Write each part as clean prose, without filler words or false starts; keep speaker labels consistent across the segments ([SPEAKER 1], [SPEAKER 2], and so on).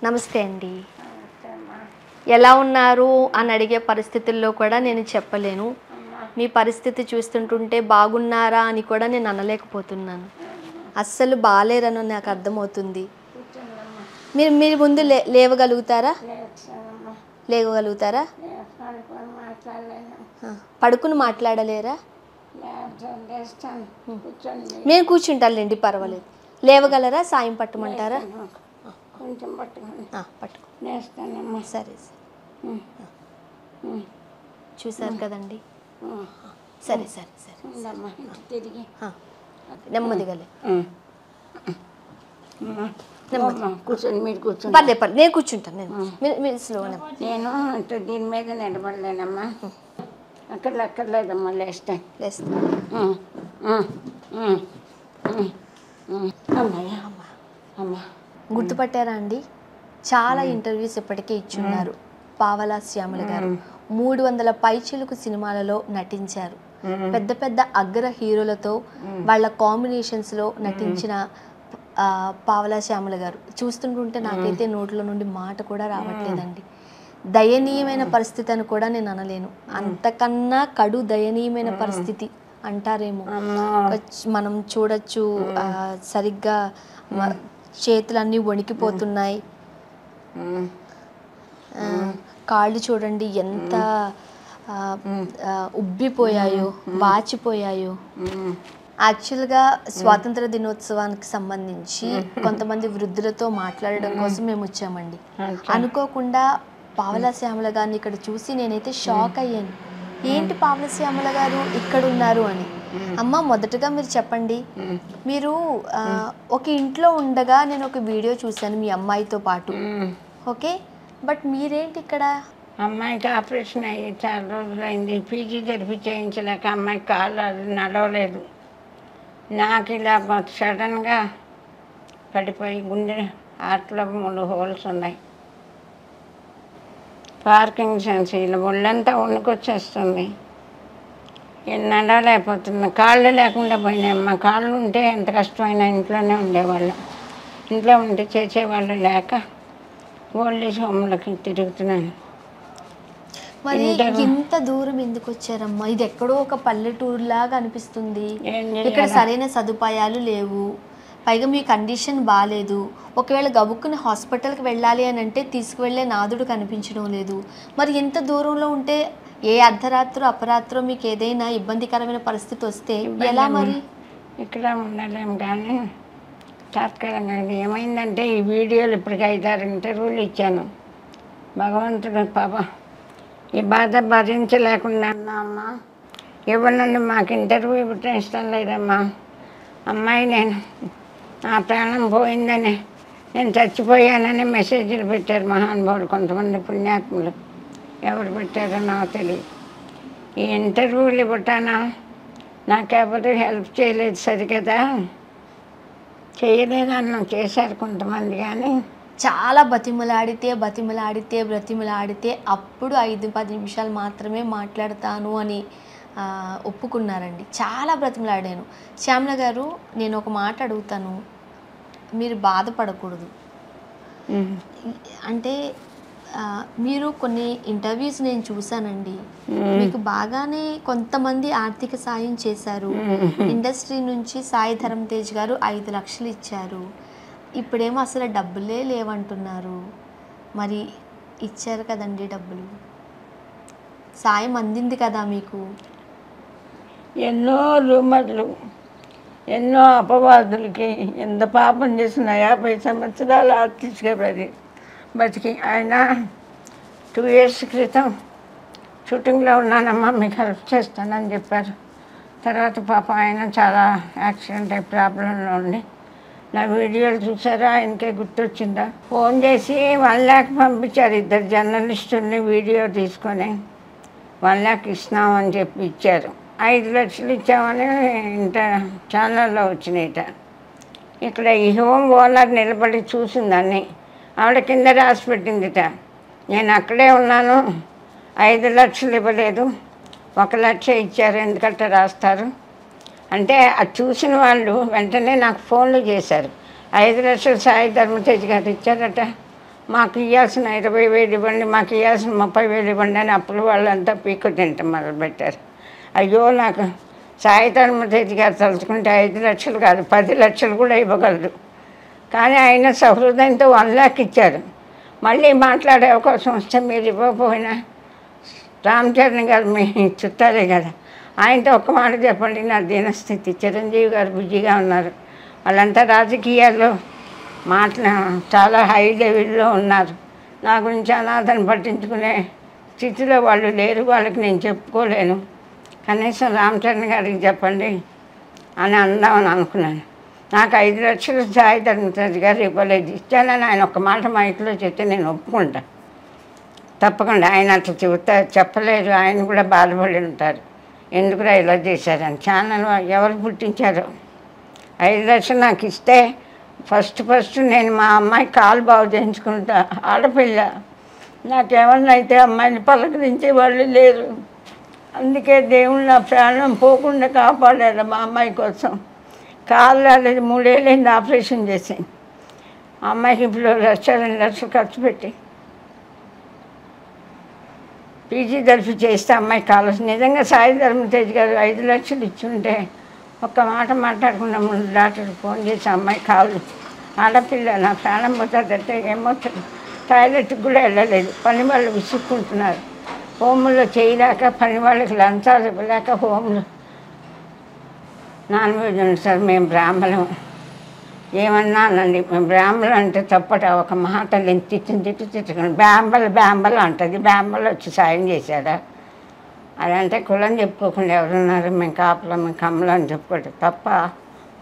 [SPEAKER 1] నమస్తే అండి. ఎలా ఉన్నారు అని అడిగే పరిస్థితుల్లో కూడా నేను చెప్పలేను. మీ పరిస్థితి చూస్తుంటుంటే బాగున్నారా అని కూడా నేను అనలేకపోతున్నాను. అస్సలు బాలేరని నాకు అర్థమవుతుంది. మీరు ముందు లేవగలుగుతారా? లేవగలుగుతారా? పడుకుని మాట్లాడలేరా? నేను కూర్చుంటానులేండి, పర్వాలేదు. లేవగలరా? సాయం పట్టమంటారా? పట్టుకో. సరే చూసారు కదండి. సరే సరే సరే నెమ్మదిగా
[SPEAKER 2] కూర్చొని మీరు కూర్చొని
[SPEAKER 1] పర్లేదు పర్లేదు, నేను కూర్చుంటాను. మీరు స్లోగా.
[SPEAKER 2] నేను దీని మీద నిలబడలేనమ్మా. అక్కర్లేదమ్మా, లేస్తాను. అమ్మయ్యా అమ్మా.
[SPEAKER 1] గుర్తుపట్టారా అండి? చాలా ఇంటర్వ్యూస్ ఇప్పటికే ఇచ్చున్నారు. పావలా శ్యామల గారు 300 పైచిలుకు సినిమాలలో నటించారు. పెద్ద పెద్ద అగ్ర హీరోలతో వాళ్ళ కాంబినేషన్స్లో నటించిన పావలా శ్యామల గారు చూస్తుంటుంటే నాకైతే నోట్లో నుండి మాట కూడా రావట్లేదండి. దయనీయమైన పరిస్థితి అని కూడా నేను అనలేను, అంతకన్నా కడు దయనీయమైన పరిస్థితి అంటారేమో. మనం చూడొచ్చు, సరిగ్గా చేతులన్నీ వణికిపోతున్నాయి. కాళ్ళు చూడండి ఎంత ఉబ్బిపోయాయో, వాచిపోయాయో. యాక్చువల్గా స్వాతంత్ర దినోత్సవానికి సంబంధించి కొంతమంది వృద్ధులతో మాట్లాడడం కోసం మేము వచ్చామండి. అనుకోకుండా పావలా శ్యామల గారిని ఇక్కడ చూసి నేనైతే షాక్ అయ్యాను. ఏంటి పావలా శ్యామల గారు ఇక్కడ ఉన్నారు అని. అమ్మ, మొదటగా మీరు చెప్పండి, మీరు ఒక ఇంట్లో ఉండగా నేను ఒక వీడియో చూశాను మీ అమ్మాయితో పాటు. ఓకే, బట్ మీరేంటి ఇక్కడ?
[SPEAKER 2] అమ్మాయికి ఆపరేషన్ అయ్యి చాలా రోజులు అయింది. పీజీ జరిపి చేయించలేక అమ్మాయికి కాళ్ళు అది నడవలేదు. నాకు ఇలా సడన్గా పడిపోయి గుండె హార్ట్లో 3 హోల్స్ ఉన్నాయి. పార్కింగ్ సెన్స్, ఇలా ఒళ్ళంతా వణుకొచ్చేస్తుంది. నడవలేకపోతున్నా. కాళ్ళు లేకుండా పోయినాయమ్మా. కాళ్ళు ఉంటే ఎంత కష్టమైనా ఇంట్లోనే ఉండేవాళ్ళం. ఇంట్లో ఉంటే చేసేవాళ్ళు లేక ఓల్డ్ ఏజ్ హోమ్లకి తిరుగుతున్నాను.
[SPEAKER 1] మరి ఇంత దూరం ఎందుకు వచ్చారమ్మా? ఇది ఎక్కడో ఒక పల్లెటూరు లాగా అనిపిస్తుంది. ఇక్కడ సరైన సదుపాయాలు లేవు, పైగా మీ కండిషన్ బాగాలేదు. ఒకవేళ గబుక్కుని హాస్పిటల్కి వెళ్ళాలి అని అంటే తీసుకువెళ్ళే నాదుడు కనిపించడం లేదు. మరి ఎంత దూరంలో ఉంటే ఏ అర్ధరాత్రో అపరాత్రో మీకు ఏదైనా ఇబ్బందికరమైన పరిస్థితి వస్తే ఎలా? మరి
[SPEAKER 2] ఇక్కడ ఉండలేము. కానీ తాత్కాలికంగా ఏమైందంటే ఈ వీడియోలు ఇప్పటికి 5-6 ఇంటర్వ్యూలు ఇచ్చాను. భగవంతుడు పాప ఈ బాధ భరించలేకుండా అమ్మా ఇవ్వనండి, మాకు ఇంటర్వ్యూ ఇవ్వటం ఇష్టం లేదమ్మా. అమ్మాయి నేను నా ప్రాణం పోయిందని, నేను చచ్చిపోయానని మెసేజ్లు పెట్టారు మహానుభావులు, కొంతమంది పుణ్యాత్ములు. ఎవరు పెట్టారో నాకు తెలియదు. ఈ ఇంటర్వ్యూలు ఇవ్వటానా నాకెవరు హెల్ప్ చేయలేదు సరికదా. చేయలేదన్నా, చేశారు కొంతమంది. కానీ
[SPEAKER 1] చాలా బ్రతిమలాడితే అప్పుడు 5-10 నిమిషాలు మాత్రమే మాట్లాడతాను అని ఒప్పుకున్నారండి. చాలా బ్రతిమలాడాను. శ్యామల గారు, నేను ఒక మాట అడుగుతాను, మీరు బాధపడకూడదు. అంటే మీరు కొన్ని ఇంటర్వ్యూస్ నేను చూశానండి, మీకు బాగానే కొంతమంది ఆర్థిక సాయం చేశారు. ఇండస్ట్రీ నుంచి సాయి ధరమ్ తేజ్ గారు 5 లక్షలు ఇచ్చారు. ఇప్పుడేమో అసలు డబ్బులే లేవంటున్నారు. మరి ఇచ్చారు కదండి డబ్బులు, సాయం అందింది కదా మీకు?
[SPEAKER 2] ఎన్నో రూమర్లు, ఎన్నో అపవాదులకి ఎంత పాపం చేసిన 50 సంవత్సరాల ఆర్టిస్ట్గా బతికి ఆయన 2 years క్రితం షూటింగ్లో ఉన్నానమ్మా, మీకు హెల్ప్ చేస్తానని చెప్పారు. తర్వాత పాప ఆయన చాలా యాక్సిడెంట్ అయ్యి ప్రాబ్లంలో ఉండి నా వీడియోలు చూసారా, ఆయనకే గుర్తొచ్చిందా. ఫోన్ చేసి 1 lakh పంపించారు. 2 జర్నలిస్టుల్ని వీడియో తీసుకొని 1 lakh ఇస్తున్నామని చెప్పి ఇచ్చారు. 5 లక్షలు ఇచ్చామని ఇంత ఛానల్లో వచ్చినాయిట. ఇక్కడ ఈ హోమ్ ఓనర్ నిలబడి చూసిందాన్ని, ఆవిడ కింద రాసి పెట్టిందిట, నేను అక్కడే ఉన్నాను, 5 లక్షలు ఇవ్వలేదు, 1 లక్ష ఇచ్చారు, ఎందుకంటే రాస్తారు అంటే. అది చూసిన వాళ్ళు వెంటనే నాకు ఫోన్లు చేశారు. 5 లక్షలు సాయి ధర్మ తేజ్ గారు ఇచ్చారట, మాకు ఇవ్వాల్సిన 20,000 ఇవ్వండి, మాకు ఇవ్వాల్సిన 30,000 ఇవ్వండి అని అప్పులు వాళ్ళంతా పీక్కు తింటాం మొదలుపెట్టారు. అయ్యో నాకు సాయి ధర్మతేజ్ గారు తలుచుకుంటే 5 లక్షలు కాదు 10 లక్షలు కూడా ఇవ్వగలరు. కానీ ఆయన సహృదయంతో 1 లక్ష ఇచ్చారు. మళ్ళీ మాట్లాడే అవకాశం వస్తే మీరు ఇవ్వకపోయినా రామ్ చరణ్ గారు మీ చుట్టాలే కదా, ఆయనతో ఒక్క మాట చెప్పండి నా దీనస్థితి. చిరంజీవి గారు బిజీగా ఉన్నారు, వాళ్ళంతా రాజకీయాల్లో చాలా హై లెవెల్లో ఉన్నారు. నా గురించి అనాథను పట్టించుకునే స్థితిలో వాళ్ళు లేరు, వాళ్ళకి నేను చెప్పుకోలేను. కనీసం రామ్ చరణ్ గారికి చెప్పండి అని అందామని అనుకున్నాను. నాకు 5 లక్షలు సాయి ధర్మతేజ్ గారు ఇవ్వలేదు. ఇచ్చానని ఆయన ఒక్క మాట మైక్లో చెప్తే నేను ఒప్పుకుంటా తప్పకుండా. ఆయన అట్లా చెప్పలేరు, ఆయన కూడా బాధపడి ఉంటారు. ఎందుకురా ఇలా చేశారని. ఛానల్ ఎవరు పుట్టించారో 5 లక్షలు నాకు ఇస్తే ఫస్ట్ నేను మా అమ్మాయి కాలు బాగు చేయించుకుంటా. ఆడపిల్ల, నాకేమన్నా అయితే అమ్మాయిని పలకరించే వాళ్ళు లేరు. అందుకే దేవుడు నా ప్రాణం పోకుండా కాపాడారు మా అమ్మాయి కోసం. కాలు రాలేదు, 3 ఏళ్ళైంది ఆపరేషన్ చేసి. ఆ అమ్మాయికి ఇప్పుడు 1,00,000 2 లక్షలు ఖర్చు పెట్టి ఫిజియోథెరపీ చేస్తే అమ్మాయి కాలు. నిజంగా సాయి ధర్మతేజ్ గారు 5 లక్షలు ఇచ్చుంటే ఒక్క మాట మాట్లాడకుండా ముందు డాక్టర్కి ఫోన్ చేసి అమ్మాయి కాలు, ఆడపిల్ల నా ప్రాణం పోతుందంటే ఏమవుతుంది. టాయిలెట్కి కూడా వెళ్ళలేదు. పని వాళ్ళు విసుక్కుంటున్నారు. హోములో చేయలేక, పని వాళ్ళకి లంచాలు ఇవ్వలేక హోములు నాన్ వెజ్ ఉంది సార్. మేము బ్రాహ్మణం ఏమన్నానండి, మేము బ్రాహ్మణులు అంటే తప్పట. ఒక మాట తిట్టుకుని బ్యాంబలు అంటుంది. బ్యాంబలు వచ్చి సాయం చేశారా అదంటే కులం చెప్పుకోకుండా ఎవరున్నారు, మేము కాపులం మేము కమ్మలం అని చెప్పుకోవటం తప్ప.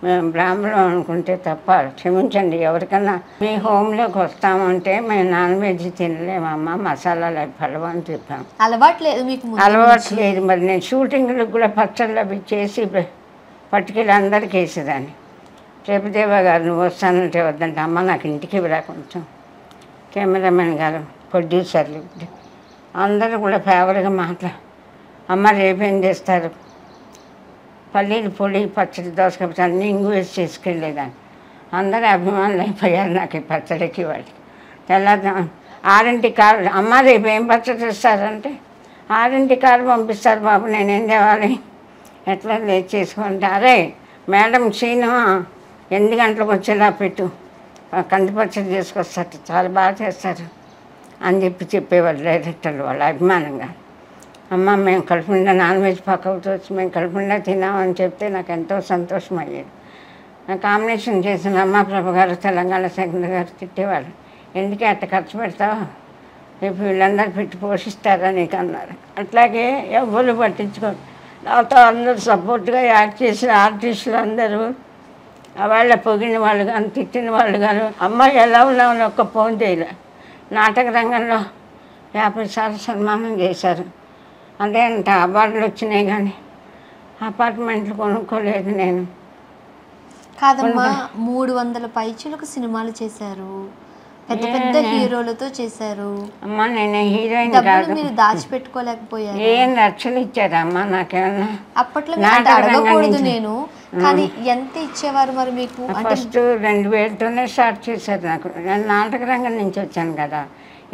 [SPEAKER 2] మేము బ్రాహ్మణులు అనుకుంటే తప్ప. క్షమించండి. ఎవరికన్నా మీ హోమ్లోకి వస్తామంటే మేము నాన్ వెజ్ తినలేమమ్మా, మసాలాలు పడవ అని చెప్పాము.
[SPEAKER 1] అలవాటు లేదు మీకు?
[SPEAKER 2] అలవాటు లేదు. మరి నేను షూటింగ్లకు కూడా పచ్చళ్ళు అవి చేసి పట్టుకెళ్ళి అందరికి వేసేదాన్ని. ప్రభుదేవ గారు నువ్వు వస్తానంటే వద్దంటే అమ్మ నాకు ఇంటికి ఇవ్వరా కొంచెం. కెమెరామెన్ గారు, ప్రొడ్యూసర్లు అందరూ కూడా ఫేవర్గా అమ్మ రేపేం చేస్తారు, పల్లీలు పొడి పచ్చడి దోసకాయ పచ్చడి అన్నీ ఇంగు వేసి చేసుకెళ్ళేదాన్ని. అందరూ అభిమానులు అయిపోయారు నాకు ఈ పచ్చడికి. వాళ్ళకి తెల్లారి 6ంటి కారు, అమ్మ రేపు ఏం పచ్చడి ఇస్తారంటే 6ంటి కారు పంపిస్తారు బాబు, నేనేం తేవాలి ఎట్లా లేచి చేసుకుంటే. అరే మేడం సీను 8 గంటలకు వచ్చేలా పెట్టు, కంది పచ్చడి చేసుకొస్తారు, చాలా బాగా చేస్తారు అని చెప్పేవాళ్ళు డైరెక్టర్లు. వాళ్ళు అభిమానంగా అమ్మ మేము కడుపుండా నాన్ వెజ్ పక్కకు వచ్చి మేము కడుపుండా తిన్నామని చెప్తే నాకు ఎంతో సంతోషం అయ్యేది. కాంబినేషన్ చేసిన అమ్మ ప్రభ గారు, తెలంగాణ శంకర్ గారు తిట్టేవాళ్ళు. ఎందుకే అట్ట ఖర్చు పెడతావు, రేపు వీళ్ళందరూ పెట్టి పోషిస్తారా నీకు అన్నారు. అట్లాగే ఎవ్వరు పట్టించుకోరు. నాతో అందరూ సపోర్ట్గా యాక్ట్ చేసిన ఆర్టిస్టులు అందరూ వాళ్ళ పొగిన వాళ్ళు కానీ తిట్టిన వాళ్ళు కానీ అమ్మాయి ఎలా ఉన్నామని ఒక్క ఫోన్ చేయలే. నాటక రంగంలో 50 సార్లు సన్మానం చేశారు. అదే అంత అవార్డులు వచ్చినాయి కానీ అపార్ట్మెంట్లు కొనుక్కోలేదు నేను.
[SPEAKER 1] కాదమ్మా, 300 పైచులకు సినిమాలు చేశారు, పెద్ద పెద్ద హీరోలతో చేశారు.
[SPEAKER 2] అమ్మ నేను హీరోయిన్ కాదు.
[SPEAKER 1] మీరు దాచిపెట్టుకోలేకపోయారు.
[SPEAKER 2] ఏం లక్షలు ఇచ్చారమ్మా నాకేమన్నా?
[SPEAKER 1] అప్పట్లో అడగకూడదు నేను, కానీ ఎంత ఇచ్చేవారు మరి మీకు?
[SPEAKER 2] ఫస్ట్ 2,000తోనే స్టార్ట్ చేశారు నాకు. నేను నాటక రంగం నుంచి వచ్చాను కదా,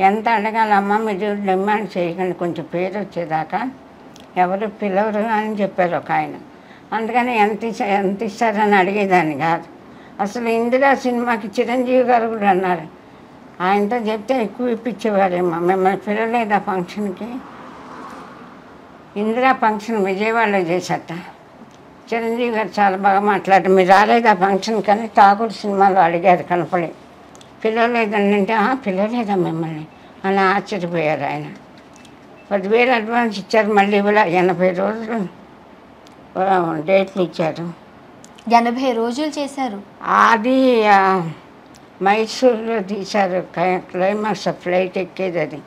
[SPEAKER 2] ఎంత అడగాలమ్మా మీరు డిమాండ్ చేయకండి, కొంచెం పేరు వచ్చేదాకా ఎవరు పిలవరు అని చెప్పారు ఒక ఆయన. అందుకని ఎంత ఇస్తారని అడిగేదాన్ని కాదు. అసలు ఇందిరా సినిమాకి చిరంజీవి గారు కూడా అన్నారు, ఆయనతో చెప్తే ఎక్కువ ఇప్పించేవారేమో. మిమ్మల్ని పిలవలేదా ఫంక్షన్కి? ఇందిరా ఫంక్షన్ విజయవాడలో చేశాట. చిరంజీవి గారు చాలా బాగా మాట్లాడారు. మీరు రాలేదా ఫంక్షన్ కానీ ఠాగూర్ సినిమాలో అడిగారు కనపడి. పిలవలేదండి అంటే పిలవలేదా మిమ్మల్ని అని ఆశ్చర్యపోయారు ఆయన. 10,000 అడ్వాన్స్ ఇచ్చారు. మళ్ళీ ఇవాళ 80 రోజులు డేట్లు ఇచ్చారు.
[SPEAKER 1] 80 రోజులు చేశారు.
[SPEAKER 2] అది మైసూరులో తీశారు. క్లైమాక్స్ ఫ్లైట్ ఎక్కేది అది.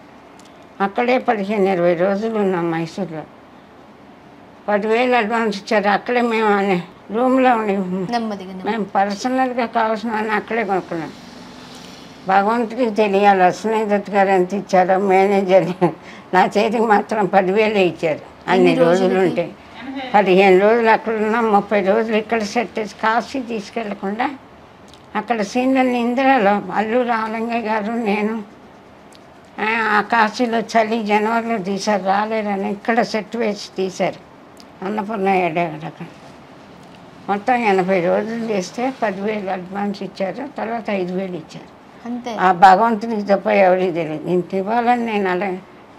[SPEAKER 2] అక్కడే 15-20 రోజులు ఉన్నాం మైసూరులో. 10,000 అడ్వాన్స్ ఇచ్చారు. అక్కడే మేము రూమ్లో ఉండి మేము పర్సనల్గా కావాల్సిన అక్కడే కొనుక్కున్నాం. భగవంతుడికి తెలియాలి అశ్విని దత్ గారు ఎంత ఇచ్చారో. మేనేజర్ నా చేతికి మాత్రం 10,000 ఇచ్చారు. అన్ని రోజులు ఉంటే 15 రోజులు అక్కడ ఉన్నాం, 30 రోజులు ఇక్కడ సెట్ చేసి కాశీ తీసుకెళ్లకుండా అక్కడ సీన్లన్నీ ఇందిరాలో అల్లు రామలింగయ్య గారు నేను ఆ కాశీలో చలి జనవరిలో తీశారు, రాలేరని ఇక్కడ సెట్ వేసి తీశారు. అన్నపూర్ణ ఏడాక మొత్తం 80 రోజులు చేస్తే 10,000 అడ్వాన్స్ ఇచ్చారు, తర్వాత 5,000 ఇచ్చారు.
[SPEAKER 1] అంతే.
[SPEAKER 2] ఆ భగవంతునికి తప్ప ఎవరికి తెలియదు. ఇంత ఇవ్వాలని నేను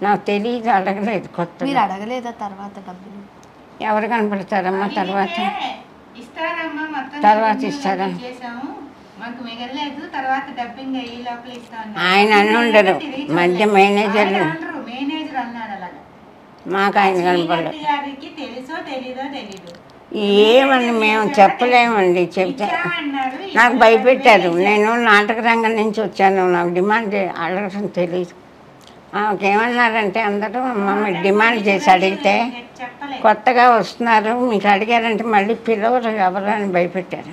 [SPEAKER 2] నాకు తెలియదు, అడగలేదు. కొత్త
[SPEAKER 1] మీరు అడగలేదా తర్వాత డబ్బులు?
[SPEAKER 2] ఎవరు కనపడతారమ్మా తర్వాత
[SPEAKER 3] ఇస్తారమ్మా, మొత్తం
[SPEAKER 2] తర్వాత ఇస్తారా?
[SPEAKER 3] చేసాము, మాకు మిగలేదు, తర్వాత డబ్బింగ్ అయ్యి లోపల ఇస్తాను.
[SPEAKER 2] ఆయన అని ఉండరు, మధ్య మేనేజర్
[SPEAKER 3] మేనేజర్ అన్నాడు అలాగా.
[SPEAKER 2] మాకు ఆయన కనపడలేదు.
[SPEAKER 3] గారికి తెలుసో తెలీదో తెలీదు,
[SPEAKER 2] ఏమని మేము చెప్పలేమండి. చెప్తే నాకు భయపెట్టారు. నేను నాటక రంగం నుంచి వచ్చాను, నాకు డిమాండ్ అడగడం తెలియదు. ఏమన్నారంటే అందరూ మమ్మల్ని డిమాండ్ చేసి అడిగితే కొత్తగా వస్తున్నారు, మీకు అడిగారంటే మళ్ళీ పిలవరు ఎవరు అని భయపెట్టారు.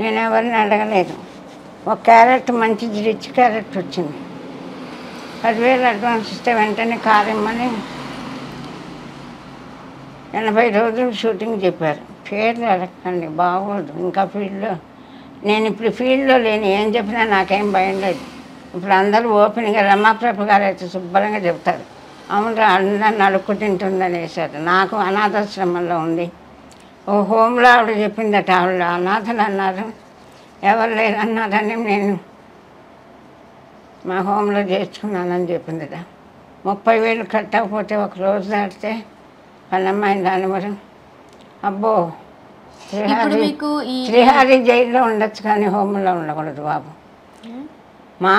[SPEAKER 2] నేను ఎవరిని అడగలేదు. ఒక క్యారెట్ మంచి రిచ్ క్యారెట్ వచ్చింది, 10,000 అడ్వాన్స్ ఇస్తే వెంటనే కారు ఇమ్మని 80 రోజులు షూటింగ్ చెప్పారు. పేర్లు అడగండి, బాగోదు. ఇంకా ఫీల్డ్లో నేను ఇప్పుడు ఫీల్డ్లో లేని, ఏం చెప్పినా నాకేం భయం లేదు. ఇప్పుడు అందరూ ఓపెన్గా రమాప్రభ గారు అయితే శుభ్రంగా చెప్తారు, అవును అందరిని అడుక్కు తింటుందని వేశారు. నాకు అనాథాశ్రమంలో ఉంది, ఓ హోంలో ఆవిడ చెప్పిందట, ఆవిడ అనాథలు అన్నారు, ఎవరు లేరు అన్నారని నేను మా హోంలో చేర్చుకున్నానని చెప్పిందట. 30,000 కట్టకపోతే ఒక రోజు దాటితే పన్నమ్మాయిని దానివరం అబ్బో త్రిహారి జైల్లో ఉండొచ్చు కానీ హోంలో ఉండకూడదు బాబు. మా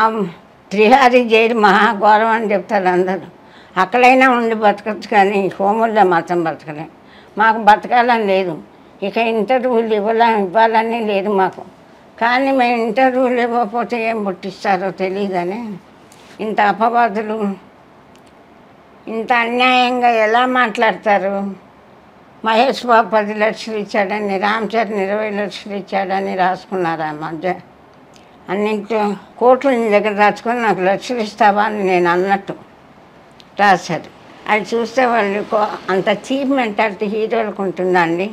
[SPEAKER 2] త్రిహారి జైలు మహాఘోరం అని చెప్తారు అందరూ. అక్కడైనా ఉండి బతకచ్చు కానీ హోముల్లో మాత్రం బతకలే. మాకు బతకాలని లేదు, ఇక ఇంటర్వ్యూలు ఇవ్వాలని లేదు మాకు. కానీ మేము ఇంటర్వ్యూలు ఇవ్వకపోతే ఏం పుట్టిస్తారో తెలియదని ఇంత అపవాదులు, ఇంత అన్యాయంగా ఎలా మాట్లాడతారు. మహేష్ బాబు 10 లక్షలు ఇచ్చాడని, రామ్ చరణ్ 20 లక్షలు ఇచ్చాడని రాసుకున్నారు. ఆ మధ్య అన్నింటిలో కోట్లు నీ దగ్గర రాసుకొని నాకు లక్షలు ఇస్తావా అని నేను అన్నట్టు రాశారు. అది చూస్తే వాళ్ళు అంత చీప్ మెంటాలిటీ హీరోలకు ఉంటుందండి.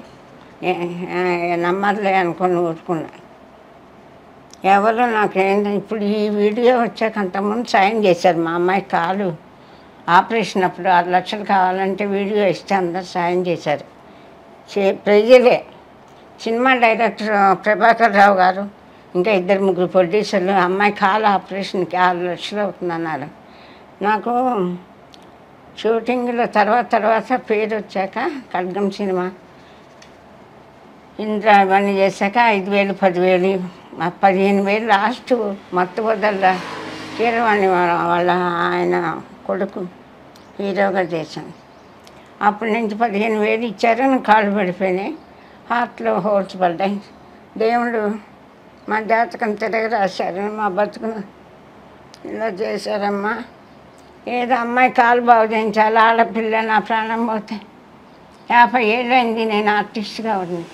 [SPEAKER 2] నమ్మర్లే అనుకొని ఊరుకున్నారు. ఎవరు నాకేంటి ఇప్పుడు ఈ వీడియో వచ్చాక అంతకుముందు సాయం చేశారు. మా అమ్మాయి కాలు ఆపరేషన్ అప్పుడు 6 లక్షలు కావాలంటే వీడియో ఇస్తే అందరు సాయం చేశారు. ప్రజలే, సినిమా డైరెక్టర్ ప్రభాకర్ రావు గారు, ఇంకా 2-3 ప్రొడ్యూసర్లు అమ్మాయి కాలు ఆపరేషన్కి 6 లక్షలు అవుతుందన్నారు. నాకు షూటింగ్లో తర్వాత పేరు వచ్చాక ఖడ్గం సినిమా, ఇంద్ర ఇవన్నీ చేశాక 5,000, 10,000, 15,000 లాస్ట్ మత్తు వదల కీరవాణి వాళ్ళ ఆయన కొడుకు హీరోగా చేశాను. అప్పటి నుంచి 15,000 ఇచ్చారు. నా కాళ్ళు పడిపోయినాయి, హార్ట్లో హోల్స్ పడ్డాయి. దేవుడు మా జాతకం తిరగ రాశారు, మా బతుకును ఇలా చేశారమ్మా. ఏదో అమ్మాయి కాలు బాగు చేయించాలి, ఆడపిల్ల నా ప్రాణం పోతే. 50 ఏళ్ళు అయింది నేను ఆర్టిస్ట్గా ఉంది.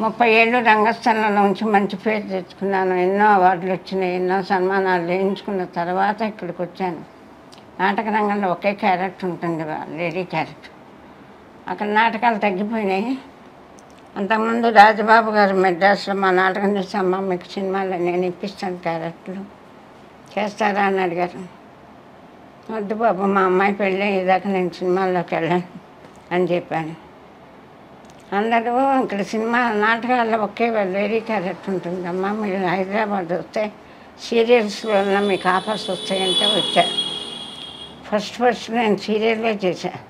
[SPEAKER 2] 30 ఏళ్ళు రంగస్థలంలో ఉంచి మంచి పేరు తెచ్చుకున్నాను. ఎన్నో అవార్డులు వచ్చినాయి, ఎన్నో సన్మానాలు వేయించుకున్న తర్వాత ఇక్కడికి వచ్చాను. నాటక రంగంలో ఒకే క్యారెక్టర్ ఉంటుంది, లేడీ క్యారెక్టర్. అక్కడ నాటకాలు తగ్గిపోయినాయి. అంతకుముందు రాజబాబు గారు మెడ్రాస్లో మా నాటకం చేసి, అమ్మ మీకు సినిమాలో నేను ఇప్పిస్తాను క్యారెక్టర్లు చేస్తారా అని అడిగారు. వద్దు బాబు, మా అమ్మాయి పెళ్ళి అయ్యేదాకా నేను సినిమాల్లోకి వెళ్ళాను అని చెప్పాను. అందరూ ఇక్కడ సినిమా నాటకాల్లో ఒకే లేడీ క్యారెక్టర్ ఉంటుందమ్మా, మీరు హైదరాబాద్ వస్తే సీరియల్స్లో మీకు ఆఫర్స్ వస్తాయంటే వచ్చారు. ఫస్ట్ నేను సీరియల్లో చేశాను.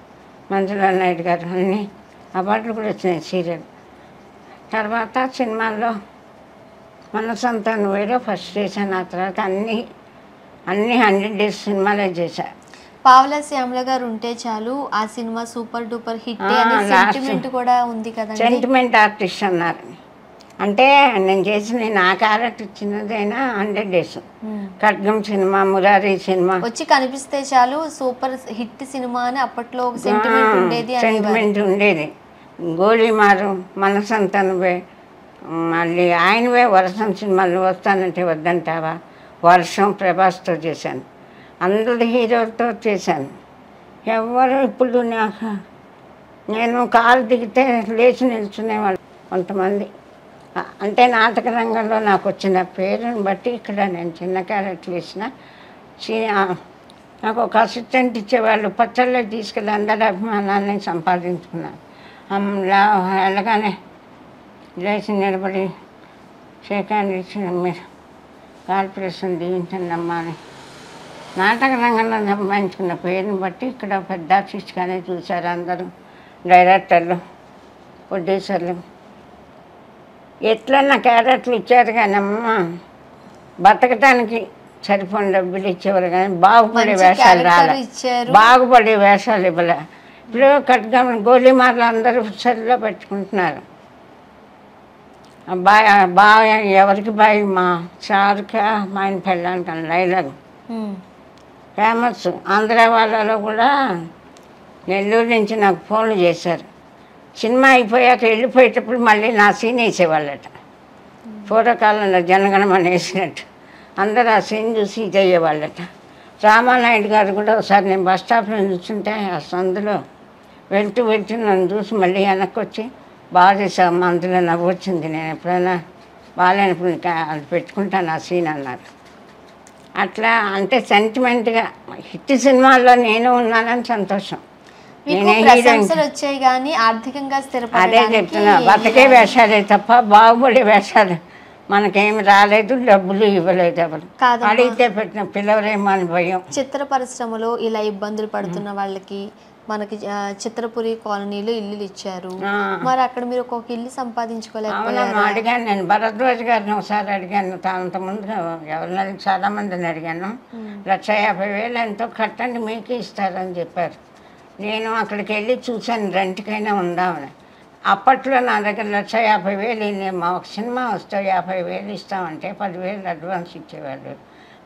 [SPEAKER 2] మంజులా నాయుడు గారు అన్ని అవార్డులు కూడా వచ్చినాయి సీరియల్. తర్వాత సినిమాల్లో మనసంతా నువ్వేదో ఫస్ట్ చేశాను. ఆ తర్వాత అన్ని 100 డేస్ సినిమాలే చేశాను.
[SPEAKER 1] పావల శ్యామల గారు ఉంటే చాలు ఆ సినిమా సూపర్ డూపర్ హిట్ అనే సెంటిమెంట్ కూడా ఉంది కదండి.
[SPEAKER 2] సెంటిమెంట్ ఆర్టిస్ట్ అన్నారు. అంటే నేను చేసిన నా క్యారెక్టర్ ఇచ్చినదైనా 100 డేస్. ఖడ్గం సినిమా, మురారి సినిమా
[SPEAKER 1] వచ్చి కనిపిస్తే చాలు సూపర్ హిట్ సినిమా అని అప్పట్లో ఒక సెంటిమెంట్ ఉండేది.
[SPEAKER 2] సెంటిమెంట్ ఉండేది. గోళీమారు, మనసంతా నువ్వే, మళ్ళీ ఆయనవే వర్షం సినిమాలు వస్తానంటే వద్దంటావా, వర్షం ప్రభాస్తో చేశాను. అందరి హీరోలతో చేశాను. ఎవరు ఇప్పుడు నేను కాలు దిగితే లేచి నిల్చునేవాళ్ళు కొంతమంది. అంటే నాటక రంగంలో నాకు వచ్చిన పేరుని బట్టి ఇక్కడ నేను చిన్న క్యారెక్టర్లు ఇచ్చిన నాకు ఒక అసిస్టెంట్ ఇచ్చేవాళ్ళు, పచ్చళ్ళు తీసుకెళ్ళి అందరి అభిమానాన్ని సంపాదించుకున్నాను. వెళ్ళగానే లేచి నిలబడి షేక్ హ్యాండ్ ఇచ్చిన మీరు కార్పొరేషన్ దీవించండి అమ్మా అని. నాటక రంగంలో సంపాదించుకున్న పేరుని బట్టి ఇక్కడ పెద్ద ఆర్టిస్ట్గానే చూశారు అందరూ, డైరెక్టర్లు, ప్రొడ్యూసర్లు. ఎట్లన్నా క్యారెక్టర్లు ఇచ్చారు కానీ అమ్మ బతకటానికి సరిపోయిన డబ్బులు ఇచ్చేవారు కానీ బాగుపడే వేషాలు రాలే, బాగుపడే వేషాలు ఇవ్వలే. ఇప్పుడు కట్గా గోళీమార్లు అందరూ సరిలో పెట్టుకుంటున్నారు. బాగా ఎవరికి బాయ్ మా షారుఖ మా ఆయన పెళ్ళానికి లైలాగ్ ఫేమస్. ఆంధ్ర వాళ్ళలో కూడా నెల్లూరు నుంచి నాకు ఫోన్లు చేశారు. సినిమా అయిపోయాక వెళ్ళిపోయేటప్పుడు మళ్ళీ నా సీన్ వేసేవాళ్ళట. పూర్వకాలంలో జనగణమన వేసినట్టు అందరూ ఆ సీన్ చూసి ఇది అయ్యేవాళ్ళట. రామానాయుడు గారు కూడా ఒకసారి నేను బస్ స్టాప్లో చూస్తుంటే ఆ సందులో వెళ్తూ నన్ను చూసి మళ్ళీ వెనక్కి వచ్చి బాగా చేసాము, అందులో నవ్వు వచ్చింది, నేను ఎప్పుడైనా బాగాలేనప్పుడు అది పెట్టుకుంటాను ఆ సీన్ అన్నారు. అట్లా అంటే సెంటిమెంట్గా హిట్ సినిమాల్లో నేను ఉన్నానని సంతోషం.
[SPEAKER 1] వచ్చాయి కానీ ఆర్థికంగా
[SPEAKER 2] అదే చెప్తున్నా, బతకే వేషాలే తప్ప బాగుపడే వేషాలు మనకేమి రాలేదు, డబ్బులు ఇవ్వలేదు. ఎవరు అడిగితే పెట్టిన పిల్లవరేమో అని భయం.
[SPEAKER 1] చిత్ర పరిశ్రమలో ఇలా ఇబ్బందులు పడుతున్న వాళ్ళకి మనకి చిత్రపురి కాలనీలో ఇల్లులు ఇచ్చారు. మరి అక్కడ మీరు ఒక్కొక్క ఇల్లు సంపాదించుకోలేకపోయారు.
[SPEAKER 2] అడిగాను నేను భరద్వాజ్ గారిని ఒకసారి అడిగాను, అంతకుముందు ఎవరిని చాలా మందిని అడిగాను. 1,50,000 ఎంతో కట్టండి మీకు ఇస్తారని చెప్పారు. నేను అక్కడికి వెళ్ళి చూశాను, రెంట్కైనా ఉందామని. అప్పట్లో నా దగ్గర 1,50,000 మా ఒక సినిమా వస్తే 50,000 ఇస్తామంటే 10,000 అడ్వాన్స్ ఇచ్చేవాళ్ళు,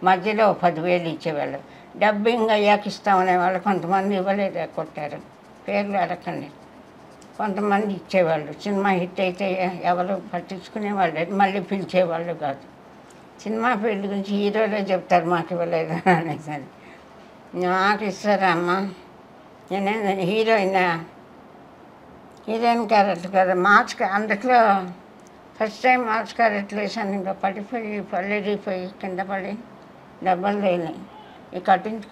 [SPEAKER 2] మధ్యలో 10,000 ఇచ్చేవాళ్ళు. డబ్బింగ్ అయ్యాక ఇస్తామనే వాళ్ళు కొంతమంది ఇవ్వలేదు, కొట్టారు. పేర్లు అడగండి. కొంతమంది ఇచ్చేవాళ్ళు. సినిమా హిట్ అయితే ఎవరు పట్టించుకునేవాళ్ళు, మళ్ళీ పిలిచేవాళ్ళు కాదు. సినిమా ఫీల్డ్ గురించి హీరోలే చెప్తారు మాకు ఇవ్వలేదు అనేసరి. నాకు ఇస్తారా అమ్మ, నేనే హీరోయిన్ క్యారెక్టర్ కదా, అందులో ఫస్ట్ టైం మార్చ్ క్యారెక్టర్ వేసాను. ఇంకా పడిపోయి పళ్ళెరిగిపోయి కింద పడి దెబ్బలు తగిలినాయి. ఈ కటింగ్